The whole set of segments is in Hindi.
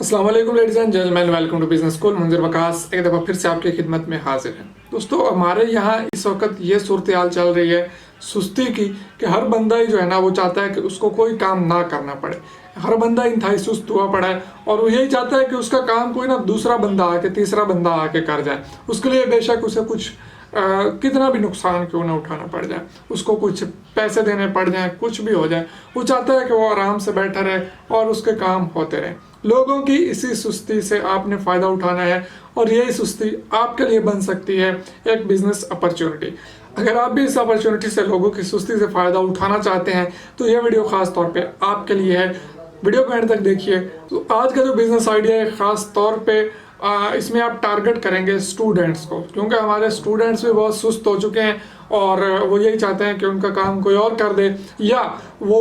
अस्सलाम वालेकुम ladies and gentleman, welcome to business school. Munzir Waqas एक दफ़ा फिर से आपकी खिदमत में हाजिर है। दोस्तों, हमारे यहाँ इस वक्त ये सूरत हाल चल रही है सुस्ती की कि हर बंदा ही जो है ना वो चाहता है कि उसको कोई काम ना करना पड़े। हर बंदा इंतहाई सुस्त हुआ पड़ा है और वो यही चाहता है कि उसका काम कोई ना दूसरा बंदा आके, तीसरा बंदा आके कर जाए। उसके लिए बेशक उसे कुछ कितना भी नुकसान क्यों ना उठाना पड़ जाए, उसको कुछ पैसे देने पड़ जाए, कुछ भी हो जाए, वो चाहता है कि वो आराम से बैठा रहे और उसके काम होते रहे। लोगों की इसी सुस्ती से आपने फ़ायदा उठाना है और यही सुस्ती आपके लिए बन सकती है एक बिजनेस अपॉर्चुनिटी। अगर आप भी इस अपॉर्चुनिटी से, लोगों की सुस्ती से फ़ायदा उठाना चाहते हैं तो यह वीडियो ख़ास तौर पे आपके लिए है। वीडियो को एंड तक देखिए। तो आज का जो बिजनेस आइडिया है, ख़ास तौर पे इसमें आप टारगेट करेंगे स्टूडेंट्स को, क्योंकि हमारे स्टूडेंट्स भी बहुत सुस्त हो चुके हैं और वो यही चाहते हैं कि उनका काम कोई और कर दे, या वो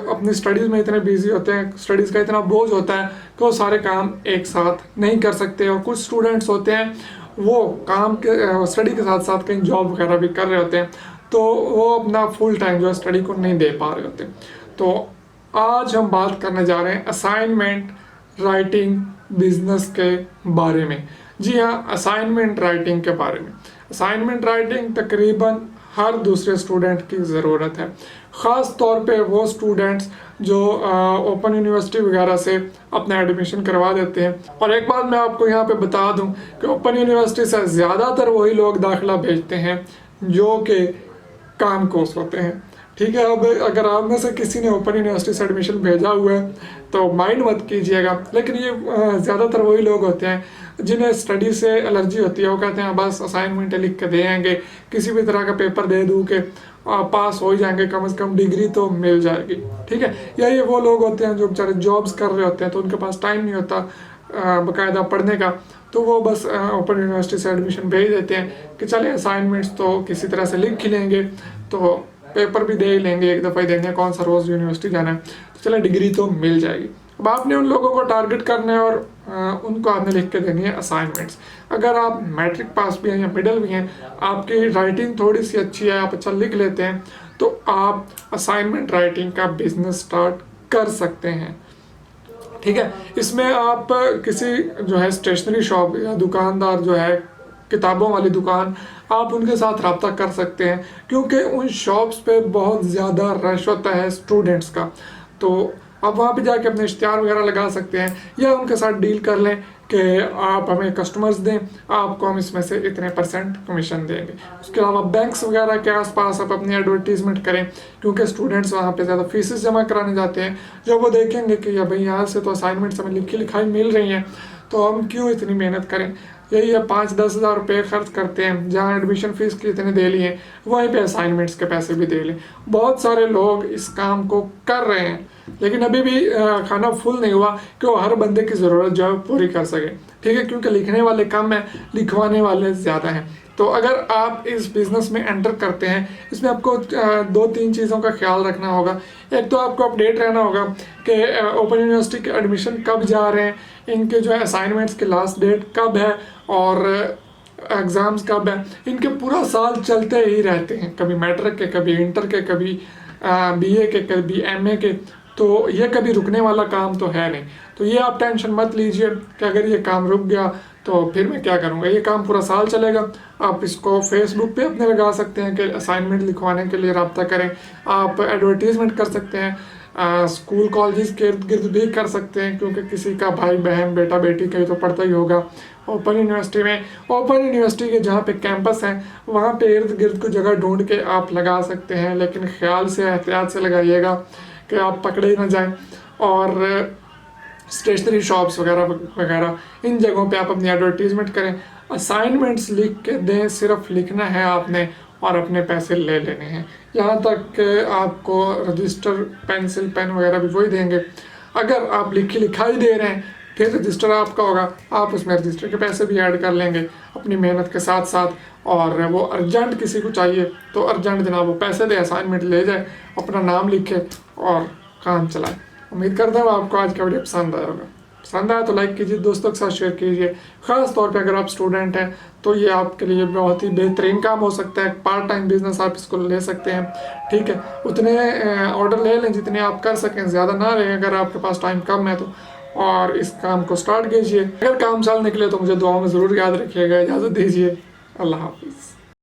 अपनी स्टडीज़ में इतने बिजी होते हैं, स्टडीज़ का इतना बोझ होता है कि वो सारे काम एक साथ नहीं कर सकते। और कुछ स्टूडेंट्स होते हैं वो काम के स्टडी के साथ साथ कहीं जॉब वगैरह भी कर रहे होते हैं, तो वो अपना फुल टाइम जो है स्टडी को नहीं दे पा रहे होते। तो आज हम बात करने जा रहे हैं असाइनमेंट राइटिंग बिजनेस के बारे में। जी हाँ, असाइनमेंट राइटिंग के बारे में। असाइनमेंट राइटिंग तकरीबन हर दूसरे स्टूडेंट की ज़रूरत है, ख़ास तौर पे वो स्टूडेंट्स जो ओपन यूनिवर्सिटी वगैरह से अपना एडमिशन करवा देते हैं। और एक बात मैं आपको यहाँ पे बता दूँ कि ओपन यूनिवर्सिटी से ज़्यादातर वही लोग दाखिला भेजते हैं जो कि काम कोर्स होते हैं। ठीक है, अब अगर आप में से किसी ने ओपन यूनिवर्सिटी से एडमिशन भेजा हुआ है तो माइंड मत कीजिएगा, लेकिन ये ज़्यादातर वही लोग होते हैं जिन्हें स्टडी से एलर्जी होती है। वो कहते हैं बस असाइनमेंट लिख के दे आएंगे, किसी भी तरह का पेपर दे दूँ कि पास हो जाएंगे, कम से कम डिग्री तो मिल जाएगी। ठीक है, या ये वो लोग होते हैं जो बेचारे जॉब्स कर रहे होते हैं तो उनके पास टाइम नहीं होता बाकायदा पढ़ने का, तो वो बस ओपन यूनिवर्सिटी से एडमिशन भेज देते हैं कि चले असाइनमेंट्स तो किसी तरह से लिख ही लेंगे, तो पेपर भी दे ही लेंगे, एक दफ़ा ही देंगे, कौन सा रोज़ यूनिवर्सिटी जाना है, तो चले डिग्री तो मिल जाएगी। अब आपने उन लोगों को टारगेट करना है और उनको आपने लिख के देनी है असाइनमेंट्स। अगर आप मैट्रिक पास भी हैं या मिडिल भी हैं, आपकी राइटिंग थोड़ी सी अच्छी है, आप अच्छा लिख लेते हैं, तो आप असाइनमेंट राइटिंग का बिजनेस स्टार्ट कर सकते हैं। ठीक है, इसमें आप किसी जो है स्टेशनरी शॉप या दुकानदार जो है किताबों वाली दुकान, आप उनके साथ रब्ता कर सकते हैं, क्योंकि उन शॉप्स पे बहुत ज़्यादा रश होता है स्टूडेंट्स का। तो आप वहाँ पे जाके अपने इश्तिहार वगैरह लगा सकते हैं या उनके साथ डील कर लें कि आप हमें कस्टमर्स दें, आपको हम इसमें से इतने % कमीशन देंगे। उसके अलावा बैंक्स वगैरह के आसपास आप अपनी एडवर्टीजमेंट करें, क्योंकि स्टूडेंट्स वहाँ पे ज़्यादा फीसेस जमा कराने जाते हैं। जब वो देखेंगे कि भाई यहाँ से तो असाइनमेंट्स हमें लिखी लिखाई मिल रही हैं, तो हम क्यों इतनी मेहनत करें, यही है 5-10 हज़ार रुपये खर्च करते हैं, जहाँ एडमिशन फ़ीस की इतने दे लिए वहीं पे असाइनमेंट्स के पैसे भी दे लें। बहुत सारे लोग इस काम को कर रहे हैं, लेकिन अभी भी खाना फुल नहीं हुआ कि वो हर बंदे की ज़रूरत जो है पूरी कर सके। ठीक है, क्योंकि लिखने वाले कम हैं, लिखवाने वाले ज़्यादा हैं। तो अगर आप इस बिज़नेस में एंटर करते हैं, इसमें आपको 2-3 चीज़ों का ख्याल रखना होगा। एक तो आपको अपडेट रहना होगा कि ओपन यूनिवर्सिटी के एडमिशन कब जा रहे हैं, इनके जो है असाइनमेंट्स की लास्ट डेट कब है और एग्ज़ाम्स कब है। इनके पूरा साल चलते ही रहते हैं, कभी मैट्रिक के, कभी इंटर के, कभी BA के, कभी MA के। तो ये कभी रुकने वाला काम तो है नहीं। तो ये आप टेंशन मत लीजिए कि अगर ये काम रुक गया तो फिर मैं क्या करूँगा, ये काम पूरा साल चलेगा। आप इसको फेसबुक पे अपने लगा सकते हैं कि असाइनमेंट लिखवाने के लिए रब्ता करें। आप एडवर्टीज़मेंट कर सकते हैं, स्कूल कॉलेज के इर्द गिर्द भी कर सकते हैं, क्योंकि किसी का भाई बहन बेटा बेटी कहीं तो पढ़ता ही होगा ओपन यूनिवर्सिटी में। ओपन यूनिवर्सिटी के जहाँ पे कैंपस हैं वहाँ पे इर्द गिर्द को जगह ढूंढ के आप लगा सकते हैं, लेकिन ख्याल से, एहतियात से लगाइएगा कि आप पकड़े ही ना जाएं। और स्टेशनरी शॉप्स वगैरह वगैरह इन जगहों पे आप अपनी एडवर्टीज़मेंट करें, असाइनमेंट्स लिख के दें, सिर्फ लिखना है आपने और अपने पैसे ले लेने हैं। यहाँ तक आपको रजिस्टर, पेंसिल, पेन वगैरह भी वही देंगे। अगर आप लिखी लिखाई दे रहे हैं फिर रजिस्टर आपका होगा, आप उसमें रजिस्टर के पैसे भी ऐड कर लेंगे अपनी मेहनत के साथ साथ। और वो अर्जेंट किसी को चाहिए तो अर्जेंट जनाब वो पैसे दे, असाइनमेंट ले जाए, अपना नाम लिखे और काम चलाए। उम्मीद करता हूँ आपको आज का वीडियो पसंद आया होगा। पसंद आया तो लाइक कीजिए, दोस्तों के साथ शेयर कीजिए। ख़ास तौर पे अगर आप स्टूडेंट हैं तो ये आपके लिए बहुत ही बेहतरीन काम हो सकता है, पार्ट टाइम बिजनेस आप इसको ले सकते हैं। ठीक है, उतने ऑर्डर ले लें जितने आप कर सकें, ज़्यादा ना लें। अगर आपके पास टाइम कम है तो और इस काम को स्टार्ट कीजिए। अगर काम साल निकले तो मुझे दुआओं में ज़रूर याद रखिएगा। इजाज़त दीजिए, अल्लाह हाफिज़।